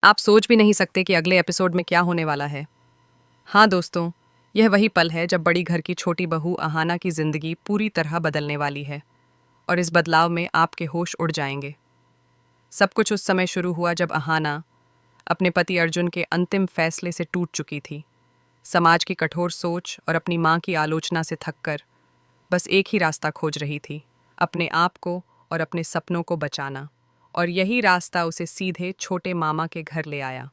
आप सोच भी नहीं सकते कि अगले एपिसोड में क्या होने वाला है। हाँ दोस्तों, यह वही पल है जब बड़ी घर की छोटी बहू अहाना की जिंदगी पूरी तरह बदलने वाली है और इस बदलाव में आपके होश उड़ जाएंगे। सब कुछ उस समय शुरू हुआ जब अहाना अपने पति अर्जुन के अंतिम फैसले से टूट चुकी थी। समाज की कठोर सोच और अपनी माँ की आलोचना से थककर बस एक ही रास्ता खोज रही थी, अपने आप को और अपने सपनों को बचाना। और यही रास्ता उसे सीधे छोटे मामा के घर ले आया।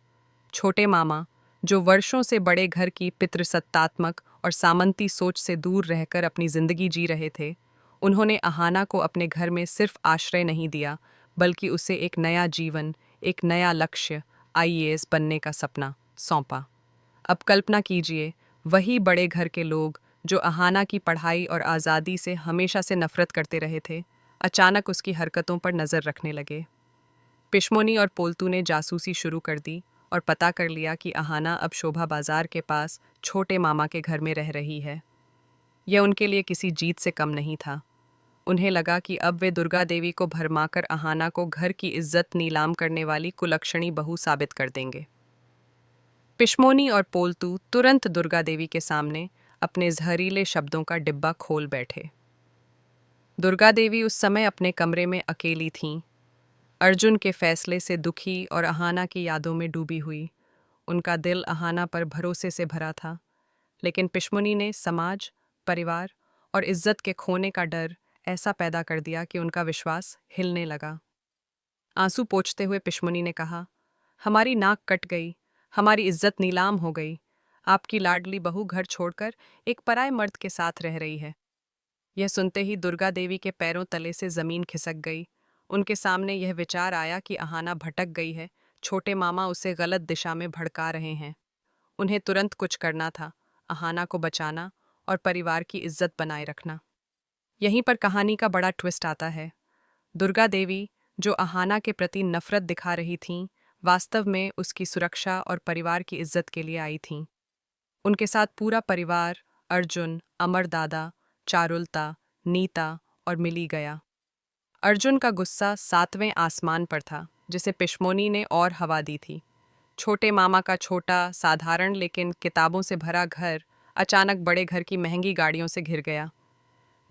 छोटे मामा, जो वर्षों से बड़े घर की पितृसत्तात्मक और सामंती सोच से दूर रहकर अपनी जिंदगी जी रहे थे, उन्होंने अहाना को अपने घर में सिर्फ आश्रय नहीं दिया, बल्कि उसे एक नया जीवन, एक नया लक्ष्य, आईएएस बनने का सपना सौंपा। अब कल्पना कीजिए, वही बड़े घर के लोग जो अहाना की पढ़ाई और आज़ादी से हमेशा से नफरत करते रहे थे, अचानक उसकी हरकतों पर नज़र रखने लगे। पिश्मोनी और पोल्तू ने जासूसी शुरू कर दी और पता कर लिया कि अहाना अब शोभा बाजार के पास छोटे मामा के घर में रह रही है। यह उनके लिए किसी जीत से कम नहीं था। उन्हें लगा कि अब वे दुर्गा देवी को भरमाकर अहाना को घर की इज्जत नीलाम करने वाली कुलक्षणी बहू साबित कर देंगे। पिश्मोनी और पोल्तू तुरंत दुर्गा देवी के सामने अपने जहरीले शब्दों का डिब्बा खोल बैठे। दुर्गा देवी उस समय अपने कमरे में अकेली थीं, अर्जुन के फैसले से दुखी और अहाना की यादों में डूबी हुई। उनका दिल अहाना पर भरोसे से भरा था, लेकिन पिश्मुनी ने समाज, परिवार और इज्जत के खोने का डर ऐसा पैदा कर दिया कि उनका विश्वास हिलने लगा। आंसू पोंछते हुए पिश्मुनी ने कहा, हमारी नाक कट गई, हमारी इज्जत नीलाम हो गई। आपकी लाडली बहू घर छोड़कर एक पराये मर्द के साथ रह रही है। यह सुनते ही दुर्गा देवी के पैरों तले से जमीन खिसक गई। उनके सामने यह विचार आया कि अहाना भटक गई है, छोटे मामा उसे गलत दिशा में भड़का रहे हैं। उन्हें तुरंत कुछ करना था, अहाना को बचाना और परिवार की इज्जत बनाए रखना। यहीं पर कहानी का बड़ा ट्विस्ट आता है। दुर्गा देवी, जो अहाना के प्रति नफरत दिखा रही थीं, वास्तव में उसकी सुरक्षा और परिवार की इज्जत के लिए आई थीं। उनके साथ पूरा परिवार, अर्जुन, अमर दादा, चारुलता, नीता और मिली गया। अर्जुन का गुस्सा सातवें आसमान पर था, जिसे पिश्मोनी ने और हवा दी थी। छोटे मामा का छोटा, साधारण लेकिन किताबों से भरा घर अचानक बड़े घर की महंगी गाड़ियों से घिर गया।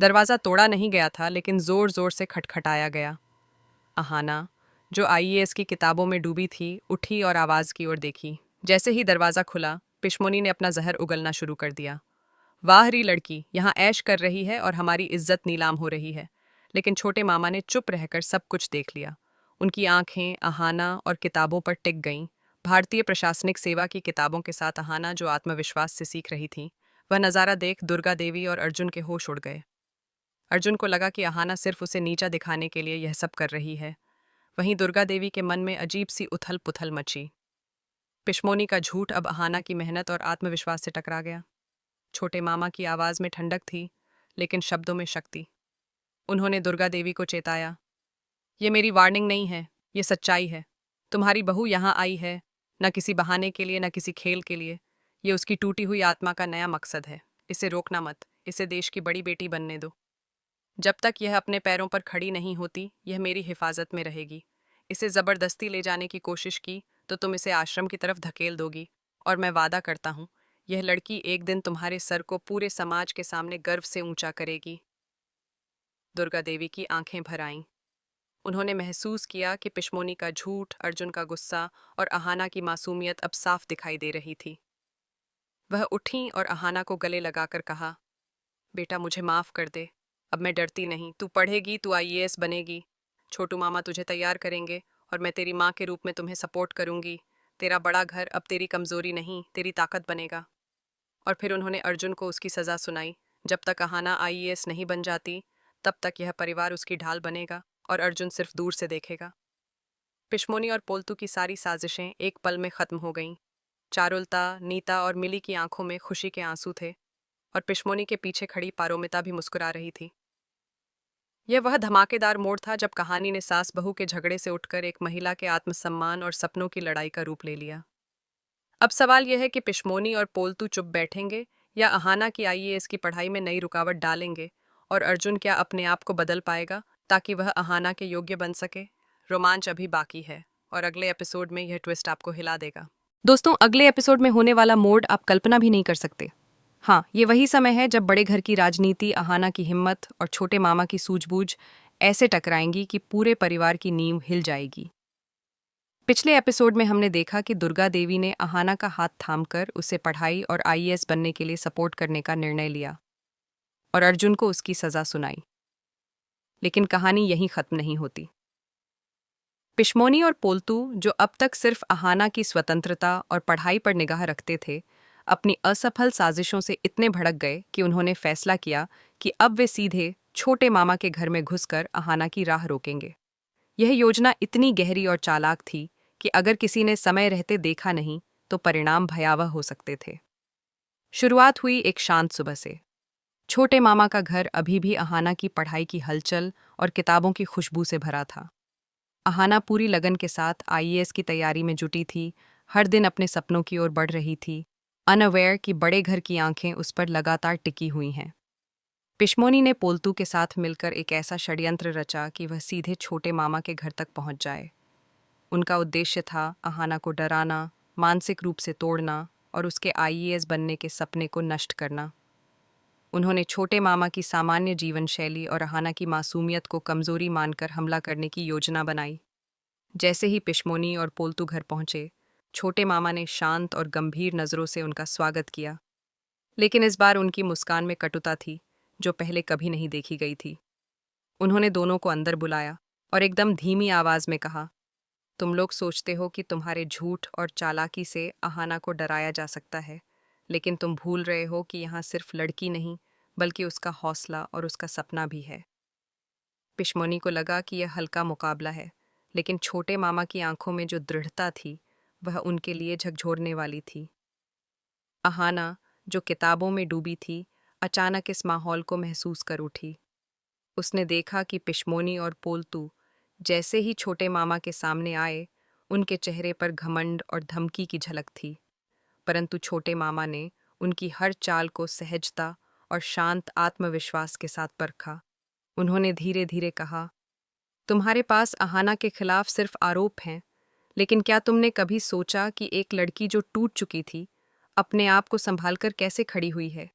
दरवाज़ा तोड़ा नहीं गया था, लेकिन जोर जोर से खटखटाया गया। अहाना, जो आईएएस की किताबों में डूबी थी, उठी और आवाज़ की ओर देखी। जैसे ही दरवाज़ा खुला, पिश्मोनी ने अपना जहर उगलना शुरू कर दिया। वाह री लड़की, यहाँ ऐश कर रही है और हमारी इज्जत नीलाम हो रही है। लेकिन छोटे मामा ने चुप रहकर सब कुछ देख लिया। उनकी आंखें अहाना और किताबों पर टिक गईं। भारतीय प्रशासनिक सेवा की किताबों के साथ अहाना, जो आत्मविश्वास से सीख रही थी, वह नज़ारा देख दुर्गा देवी और अर्जुन के होश उड़ गए। अर्जुन को लगा कि अहाना सिर्फ उसे नीचा दिखाने के लिए यह सब कर रही है। वहीं दुर्गा देवी के मन में अजीब सी उथल पुथल मची। पिश्मोनी का झूठ अब अहाना की मेहनत और आत्मविश्वास से टकरा गया। छोटे मामा की आवाज़ में ठंडक थी, लेकिन शब्दों में शक्ति। उन्होंने दुर्गा देवी को चेताया, ये मेरी वार्निंग नहीं है, ये सच्चाई है। तुम्हारी बहू यहाँ आई है, न किसी बहाने के लिए, न किसी खेल के लिए। ये उसकी टूटी हुई आत्मा का नया मकसद है। इसे रोकना मत, इसे देश की बड़ी बेटी बनने दो। जब तक यह अपने पैरों पर खड़ी नहीं होती, यह मेरी हिफाजत में रहेगी। इसे ज़बरदस्ती ले जाने की कोशिश की तो तुम इसे आश्रम की तरफ धकेल दोगी, और मैं वादा करता हूँ, यह लड़की एक दिन तुम्हारे सर को पूरे समाज के सामने गर्व से ऊंचा करेगी। दुर्गा देवी की आंखें भर आईं। उन्होंने महसूस किया कि पिश्मोनी का झूठ, अर्जुन का गुस्सा और अहाना की मासूमियत अब साफ दिखाई दे रही थी। वह उठी और अहाना को गले लगाकर कहा, बेटा मुझे माफ़ कर दे। अब मैं डरती नहीं, तू पढ़ेगी, तू आईएएस बनेगी। छोटू मामा तुझे तैयार करेंगे और मैं तेरी माँ के रूप में तुम्हें सपोर्ट करूंगी। तेरा बड़ा घर अब तेरी कमज़ोरी नहीं, तेरी ताकत बनेगा। और फिर उन्होंने अर्जुन को उसकी सज़ा सुनाई। जब तक अहाना आईएएस नहीं बन जाती, तब तक यह परिवार उसकी ढाल बनेगा और अर्जुन सिर्फ दूर से देखेगा। पिश्मोनी और पोल्तू की सारी साजिशें एक पल में ख़त्म हो गईं। चारुलता, नीता और मिली की आंखों में खुशी के आंसू थे, और पिश्मोनी के पीछे खड़ी पारोमिता भी मुस्कुरा रही थी। यह वह धमाकेदार मोड़ था जब कहानी ने सास बहू के झगड़े से उठकर एक महिला के आत्मसम्मान और सपनों की लड़ाई का रूप ले लिया। अब सवाल यह है कि पिश्मोनी और पोल्तू चुप बैठेंगे या अहाना की आईएएस की पढ़ाई में नई रुकावट डालेंगे, और अर्जुन क्या अपने आप को बदल पाएगा ताकि वह अहाना के योग्य बन सके। रोमांच अभी बाकी है, और अगले एपिसोड में यह ट्विस्ट आपको हिला देगा। दोस्तों, अगले एपिसोड में होने वाला मोड़ आप कल्पना भी नहीं कर सकते। हाँ, ये वही समय है जब बड़े घर की राजनीति, अहाना की हिम्मत और छोटे मामा की सूझबूझ ऐसे टकराएंगी कि पूरे परिवार की नींव हिल जाएगी। पिछले एपिसोड में हमने देखा कि दुर्गा देवी ने अहाना का हाथ थामकर उसे पढ़ाई और आईएएस बनने के लिए सपोर्ट करने का निर्णय लिया और अर्जुन को उसकी सजा सुनाई। लेकिन कहानी यहीं खत्म नहीं होती। पिशमोनी और पोल्तू, जो अब तक सिर्फ अहाना की स्वतंत्रता और पढ़ाई पर निगाह रखते थे, अपनी असफल साजिशों से इतने भड़क गए कि उन्होंने फैसला किया कि अब वे सीधे छोटे मामा के घर में घुसकर अहाना की राह रोकेंगे। यह योजना इतनी गहरी और चालाक थी कि अगर किसी ने समय रहते देखा नहीं तो परिणाम भयावह हो सकते थे। शुरुआत हुई एक शांत सुबह से। छोटे मामा का घर अभी भी अहाना की पढ़ाई की हलचल और किताबों की खुशबू से भरा था। अहाना पूरी लगन के साथ आईएएस की तैयारी में जुटी थी, हर दिन अपने सपनों की ओर बढ़ रही थी, अनअवेयर कि बड़े घर की आंखें उस पर लगातार टिकी हुई हैं। पिशमोनी ने पोल्तू के साथ मिलकर एक ऐसा षड्यंत्र रचा कि वह सीधे छोटे मामा के घर तक पहुंच जाए। उनका उद्देश्य था अहाना को डराना, मानसिक रूप से तोड़ना और उसके आईएएस बनने के सपने को नष्ट करना। उन्होंने छोटे मामा की सामान्य जीवन शैली और अहाना की मासूमियत को कमजोरी मानकर हमला करने की योजना बनाई। जैसे ही पिशमोनी और पोल्तू घर पहुंचे, छोटे मामा ने शांत और गंभीर नज़रों से उनका स्वागत किया। लेकिन इस बार उनकी मुस्कान में कटुता थी, जो पहले कभी नहीं देखी गई थी। उन्होंने दोनों को अंदर बुलाया और एकदम धीमी आवाज में कहा, तुम लोग सोचते हो कि तुम्हारे झूठ और चालाकी से अहाना को डराया जा सकता है, लेकिन तुम भूल रहे हो कि यहाँ सिर्फ लड़की नहीं, बल्कि उसका हौसला और उसका सपना भी है। पिशमोनी को लगा कि यह हल्का मुकाबला है, लेकिन छोटे मामा की आंखों में जो दृढ़ता थी, वह उनके लिए झकझोरने वाली थी। अहाना, जो किताबों में डूबी थी, अचानक इस माहौल को महसूस कर उठी। उसने देखा कि पिशमोनी और पोल्तू जैसे ही छोटे मामा के सामने आए, उनके चेहरे पर घमंड और धमकी की झलक थी। परंतु छोटे मामा ने उनकी हर चाल को सहजता और शांत आत्मविश्वास के साथ परखा। उन्होंने धीरे धीरे कहा, तुम्हारे पास अहाना के खिलाफ सिर्फ आरोप हैं, लेकिन क्या तुमने कभी सोचा कि एक लड़की जो टूट चुकी थी, अपने आप को संभालकर कैसे खड़ी हुई है?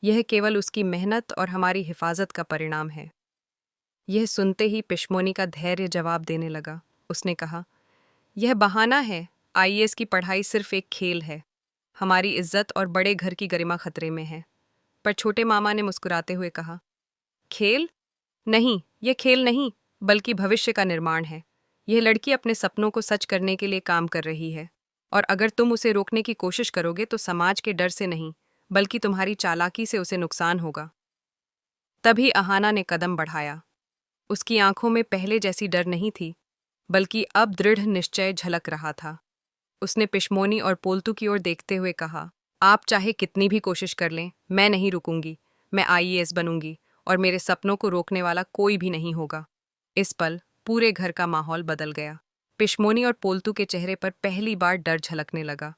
यह केवल उसकी मेहनत और हमारी हिफाजत का परिणाम है। यह सुनते ही पिशमोनी का धैर्य जवाब देने लगा। उसने कहा, यह बहाना है, आईएएस की पढ़ाई सिर्फ एक खेल है। हमारी इज्जत और बड़े घर की गरिमा खतरे में है। पर छोटे मामा ने मुस्कुराते हुए कहा, खेल? नहीं, यह खेल नहीं, बल्कि भविष्य का निर्माण है। यह लड़की अपने सपनों को सच करने के लिए काम कर रही है, और अगर तुम उसे रोकने की कोशिश करोगे तो समाज के डर से नहीं, बल्कि तुम्हारी चालाकी से उसे नुकसान होगा। तभी अहाना ने कदम बढ़ाया। उसकी आंखों में पहले जैसी डर नहीं थी, बल्कि अब दृढ़ निश्चय झलक रहा था। उसने पिशमोनी और पोल्तू की ओर देखते हुए कहा, आप चाहे कितनी भी कोशिश कर लें, मैं नहीं रुकूंगी। मैं आईएएस बनूंगी और मेरे सपनों को रोकने वाला कोई भी नहीं होगा। इस पल पूरे घर का माहौल बदल गया। पिशमोनी और पोल्तू के चेहरे पर पहली बार डर झलकने लगा,